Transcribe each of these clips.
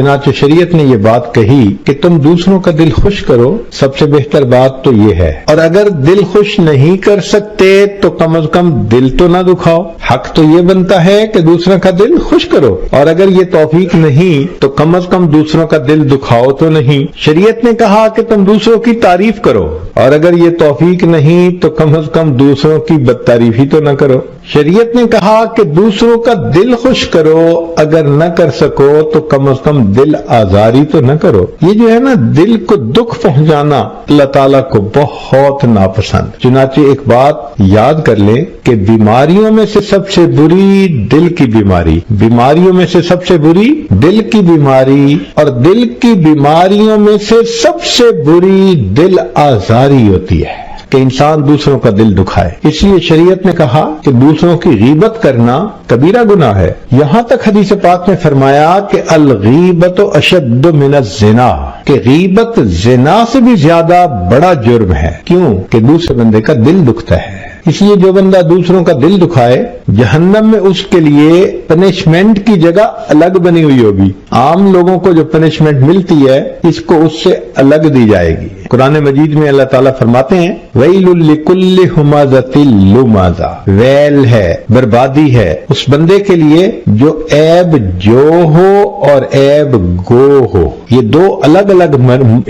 चुनांचे शरीयत ने ये बात कही कि तुम दूसरों का दिल खुश करो, सबसे बेहतर बात तो ये है। और अगर दिल खुश नहीं कर सकते तो कम अज कम दिल तो ना दुखाओ। हक तो ये बनता है कि दूसरों का दिल खुश करो, और अगर ये तौफीक नहीं तो कम अज कम दूसरों का दिल दुखाओ तो नहीं। शरीयत ने कहा कि तुम दूसरों की तारीफ करो, और अगर ये तौफीक नहीं तो कम अज कम दूसरों की बदतारीफी तो न करो। शरीयत ने कहा कि दूसरों का दिल खुश करो, अगर न कर सको तो कम अज कम दिल आजारी तो न करो। ये जो है ना, दिल को दुख पहुंचाना अल्लाह ताला को बहुत नापसंद। चुनांचे एक बात याद कर लें कि बीमारियों में से सबसे बुरी दिल की बीमारी, बीमारियों में से सबसे बुरी दिल की बीमारी, और दिल की बीमारियों में से सबसे बुरी दिल आजारी होती है कि इंसान दूसरों का दिल दुखाए। इसलिए शरीयत ने कहा कि दूसरों की गीबत करना कबीरा गुनाह है। यहां तक हदीस पाक में फरमाया कि अल गीबत अशद्दु मिनज़ ज़िना, कि गीबत ज़िना से भी ज्यादा बड़ा जुर्म है। क्यों? कि दूसरे बंदे का दिल दुखता है। इसलिए जो बंदा दूसरों का दिल दुखाए, जहन्नम में उसके लिए पनिशमेंट की जगह अलग बनी हुई होगी। आम लोगों को जो पनिशमेंट मिलती है, इसको उससे अलग दी जाएगी। कुरान मजीद में अल्लाह ताला फरमाते हैं, वैलुल लिकुल्लि हुमाज़तिल लुमाज़ा, वैल है, बर्बादी है उस बंदे के लिए जो ऐब जो हो और ऐब गो हो। ये दो अलग अलग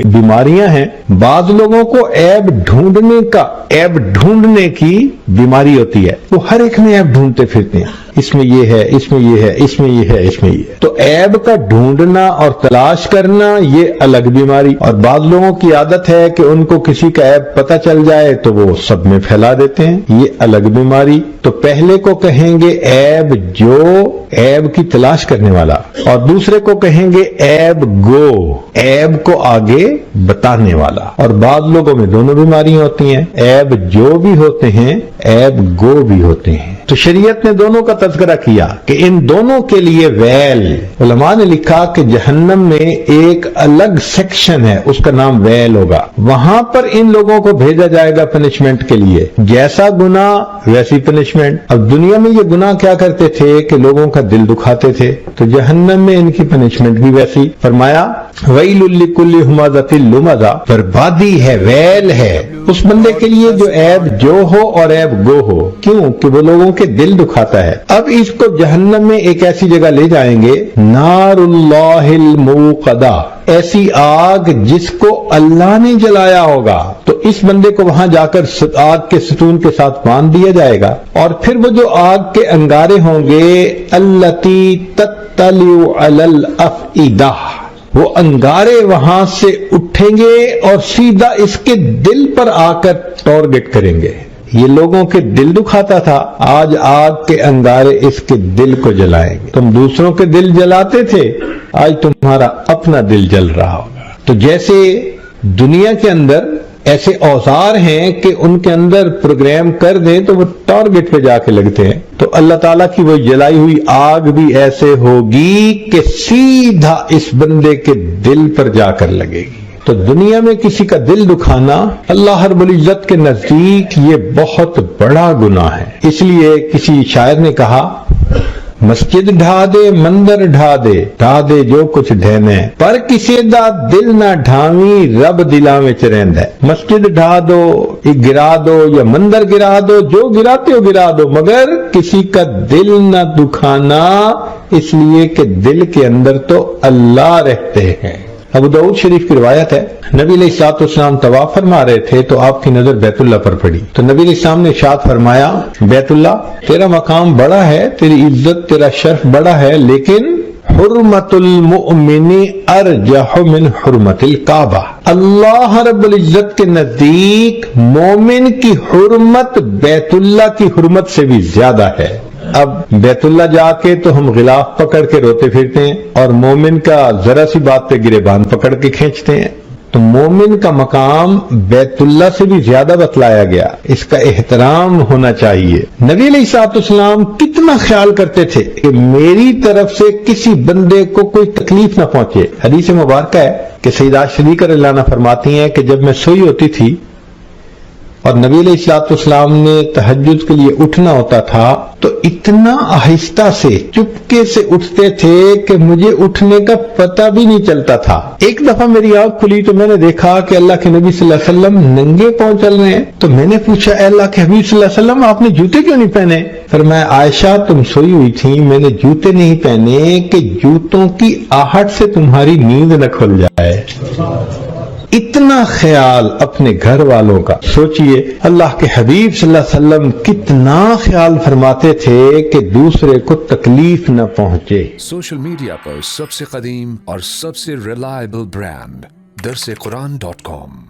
बीमारियां हैं। बाज लोगों को ऐब ढूंढने की बीमारी होती है, वो हर एक में ऐब ढूंढते फिरते हैं, इसमें ये है, इसमें ये है, इसमें ये है, इसमें ये है। तो ऐब का ढूंढना और तलाश करना ये अलग बीमारी। और बाद लोगों की आदत है कि उनको किसी का ऐब पता चल जाए तो वो सब में फैला देते हैं, ये अलग बीमारी। तो पहले को कहेंगे ऐब जो, ऐब की तलाश करने वाला, और दूसरे को कहेंगे ऐब गो, ऐब को आगे बताने वाला। और बाद लोगों में दोनों बीमारियां होती हैं, ऐब जो भी होते हैं, ऐब गो भी होते हैं। तो शरीयत ने दोनों का तज़किरा किया कि इन दोनों के लिए वैल, उलमा ने लिखा कि जहन्नम में एक अलग सेक्शन है, उसका नाम वैल होगा। वहां पर इन लोगों को भेजा जाएगा पनिशमेंट के लिए, जैसा गुनाह वैसी पनिशमेंट। अब दुनिया में ये गुनाह क्या करते थे कि लोगों का दिल दुखाते थे, तो जहन्नम में इनकी पनिशमेंट भी वैसी। फरमाया वैलुल लिकुल्लि हुमाज़तिल लुमाज़ा, बर्बादी है, वैल है उस बंदे के लिए जो ऐब जो हो और ऐब गो हो। क्यों? कि वो लोगों के दिल दुखाता है। अब इसको जहन्नम में एक ऐसी जगह ले जाएंगे, नारुल्लाहिल मूक़दा, ऐसी आग जिसको अल्लाह ने जलाया होगा। तो इस बंदे को वहां जाकर आग के सतून के साथ बांध दिया जाएगा, और फिर वो जो आग के अंगारे होंगे, अल्लती तत्तलिउ अलल अफ़इदा, वो अंगारे वहां से उठेंगे और सीधा इसके दिल पर आकर टारगेट करेंगे। ये लोगों के दिल दुखाता था, आज आग के अंगारे इसके दिल को जलाएंगे। तुम दूसरों के दिल जलाते थे, आज तुम्हारा अपना दिल जल रहा होगा। तो जैसे दुनिया के अंदर ऐसे औजार हैं कि उनके अंदर प्रोग्राम कर दें तो वो टारगेट पे जाके लगते हैं, तो अल्लाह ताला की वो जलाई हुई आग भी ऐसे होगी कि सीधा इस बंदे के दिल पर जाकर लगेगी। तो दुनिया में किसी का दिल दुखाना अल्लाह रब्बुल इज्जत के नजदीक ये बहुत बड़ा गुनाह है। इसलिए किसी शायर ने कहा, मस्जिद ढा दे मंदिर ढा दे जो कुछ ढहने, पर किसी दा दिल ना ढावी रब दिला विच रहिंदा है। मस्जिद ढा दो, गिरा दो या मंदिर गिरा दो, जो गिराते हो गिरा दो, मगर किसी का दिल ना दुखाना, इसलिए कि दिल के अंदर तो अल्लाह रहते हैं। अबू दाऊद शरीफ की रिवायत है, नबी अलैहिस्सलाम तवाफ फरमा रहे थे तो आपकी नजर बैतुल्लाह पर पड़ी, तो नबी अलैहिस्सलाम ने इरशाद फरमाया, बैतुल्लाह तेरा मकाम बड़ा है, तेरी इज्जत तेरा शर्फ बड़ा है, लेकिन हुर्मतुल मुमिनी अरजहु मिन हुर्मतिल काबा, अल्लाह रब्बुल इज्जत के नजदीक मोमिन की हुर्मत बैतुल्लाह की हुर्मत से भी ज्यादा है। अब बैतुल्लाह जाके तो हम गिलाफ पकड़ के रोते फिरते हैं, और मोमिन का जरा सी बात पे गिरेबान पकड़ के खींचते हैं। तो मोमिन का मकाम बैतुल्लाह से भी ज्यादा बतलाया गया, इसका एहतराम होना चाहिए। नबी अलैहिस्सलाम कितना ख्याल करते थे कि मेरी तरफ से किसी बंदे को कोई तकलीफ ना पहुंचे। हदीस मुबारक है कि सैयदा शरीक रज़ियल्लाहु अन्हा फरमाती हैं कि जब मैं सोई होती थी اور نبی علیہ السلام نے تہجد کے لیے اٹھنا ہوتا تھا تو اتنا آہستہ سے چپکے سے اٹھتے تھے کہ مجھے اٹھنے کا پتہ بھی نہیں چلتا تھا۔ ایک دفعہ میری آنکھ کھلی تو میں نے دیکھا کہ اللہ کے نبی صلی اللہ علیہ وسلم ننگے پاؤں چل رہے ہیں، تو میں نے پوچھا اے اللہ کے حبیب صلی اللہ علیہ وسلم آپ نے جوتے کیوں نہیں پہنے؟ فرمایا عائشہ تم سوئی ہوئی تھی، میں نے جوتے نہیں پہنے کہ جوتوں کی آہٹ سے تمہاری نیند نہ کھل جائے۔ اتنا خیال اپنے گھر والوں کا، سوچئے اللہ کے حبیب صلی اللہ علیہ وسلم کتنا خیال فرماتے تھے کہ دوسرے کو تکلیف نہ پہنچے۔ سوشل میڈیا پر سب سے قدیم اور سب سے ریلائبل برانڈ درسقرآن.com